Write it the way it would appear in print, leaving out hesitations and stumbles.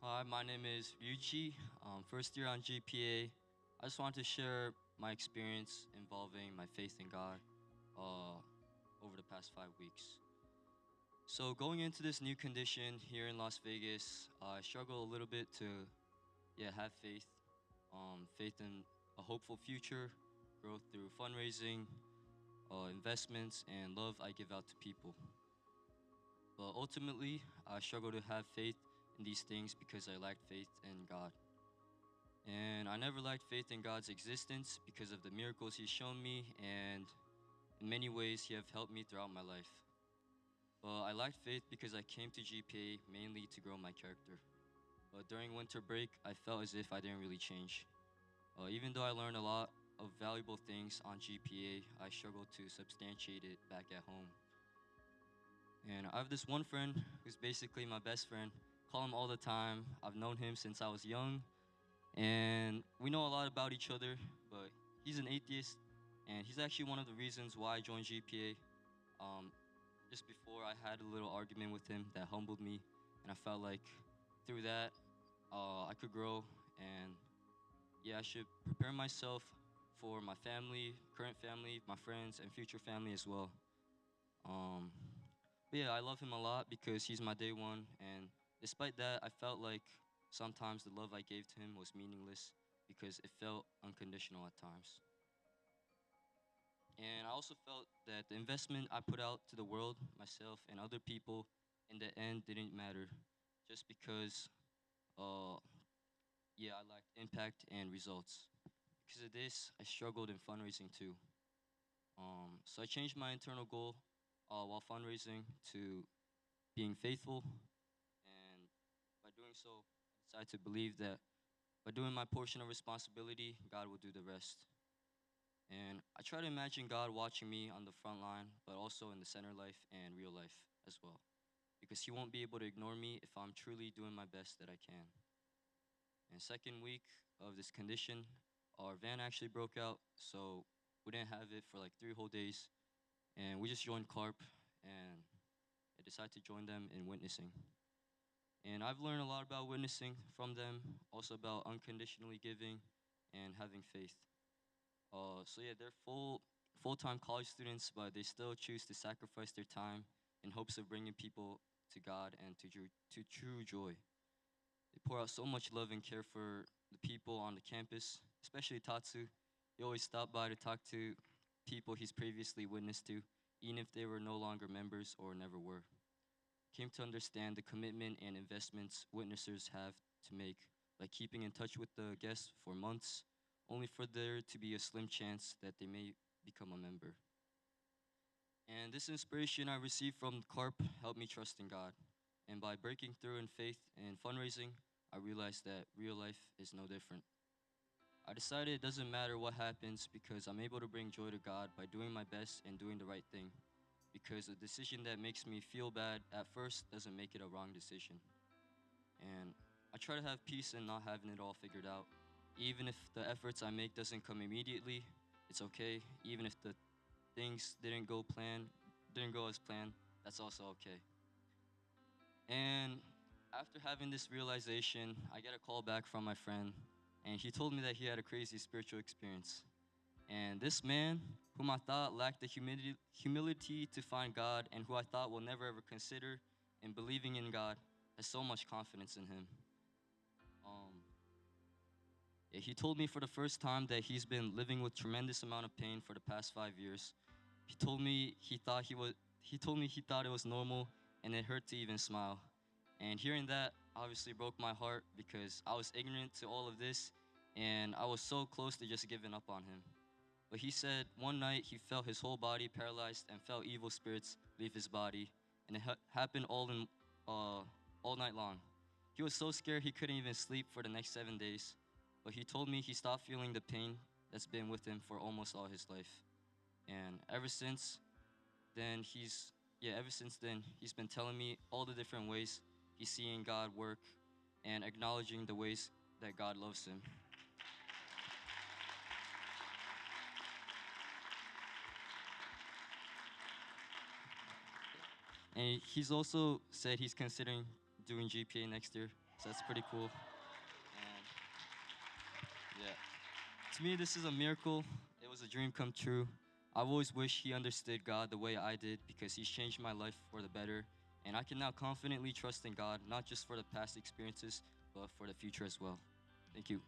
Hi, my name is Ryuichi. First year on GPA. I just wanted to share my experience involving my faith in God uh, over the past 5 weeks. So going into this new condition here in Las Vegas, I struggle a little bit to have faith, faith in a hopeful future, growth through fundraising, investments, and love I give out to people. But ultimately, I struggle to have faith in these things because I lacked faith in God. And I never lacked faith in God's existence because of the miracles He's shown me, and in many ways, He have helped me throughout my life. But I lacked faith because I came to GPA mainly to grow my character. But during winter break, I felt as if I didn't really change. Even though I learned a lot of valuable things on GPA, I struggled to substantiate it back at home. And I have this one friend who's basically my best friend. Call him all the time. I've known him since I was young, and we know a lot about each other, but he's an atheist, and he's actually one of the reasons why I joined GPA. Just before, I had a little argument with him that humbled me, and I felt like through that, I could grow, and I should prepare myself for my family, current family, my friends, and future family as well. Um, but I love him a lot because he's my day one, and despite that, I felt like sometimes the love I gave to him was meaningless because it felt unconditional at times. And I also felt that the investment I put out to the world, myself, and other people, in the end didn't matter just because, uh, I lacked impact and results. Because of this, I struggled in fundraising too. So I changed my internal goal while fundraising to being faithful, and by doing so, I decided to believe that by doing my portion of responsibility, God will do the rest. And I try to imagine God watching me on the front line, but also in the center life and real life as well. Because He won't be able to ignore me if I'm truly doing my best that I can. And second week of this condition, our van actually broke out, so we didn't have it for like 3 whole days. And we just joined CARP, and I decided to join them in witnessing. And I've learned a lot about witnessing from them, also about unconditionally giving and having faith. They're full-time college students, but they still choose to sacrifice their time in hopes of bringing people to God and to true joy. They pour out so much love and care for the people on the campus, especially Tatsu. He always stopped by to talk to people he's previously witnessed to, even if they were no longer members or never were. Came to understand the commitment and investments witnessers have to make, like keeping in touch with the guests for months, only for there to be a slim chance that they may become a member. And this inspiration I received from CARP helped me trust in God. And by breaking through in faith and fundraising, I realized that real life is no different. I decided it doesn't matter what happens because I'm able to bring joy to God by doing my best and doing the right thing. Because a decision that makes me feel bad at first doesn't make it a wrong decision. And I try to have peace in not having it all figured out. Even if the efforts I make doesn't come immediately, it's okay. Even if the things didn't go as planned, that's also okay. And after having this realization, I get a call back from my friend, and he told me that he had a crazy spiritual experience. And this man, whom I thought lacked the humility to find God, and who I thought will never ever consider in believing in God, has so much confidence in Him. Um, he told me for the first time that he's been living with tremendous amount of pain for the past 5 years. He told me He told me he thought it was normal, and it hurt to even smile. And hearing that obviously broke my heart because I was ignorant to all of this, and I was so close to just giving up on him. But he said one night he felt his whole body paralyzed and felt evil spirits leave his body, and it happened all night long. He was so scared he couldn't even sleep for the next 7 days. But he told me he stopped feeling the pain that's been with him for almost all his life. And ever since then, he's been telling me all the different ways he's seeing God work and acknowledging the ways that God loves him. And he's also said he's considering doing GPA next year So that's pretty cool. And yeah, to me, this is a miracle. It was a dream come true. I've always wished he understood God the way I did because he's changed my life for the better. And I can now confidently trust in God, not just for the past experiences, but for the future as well. Thank you.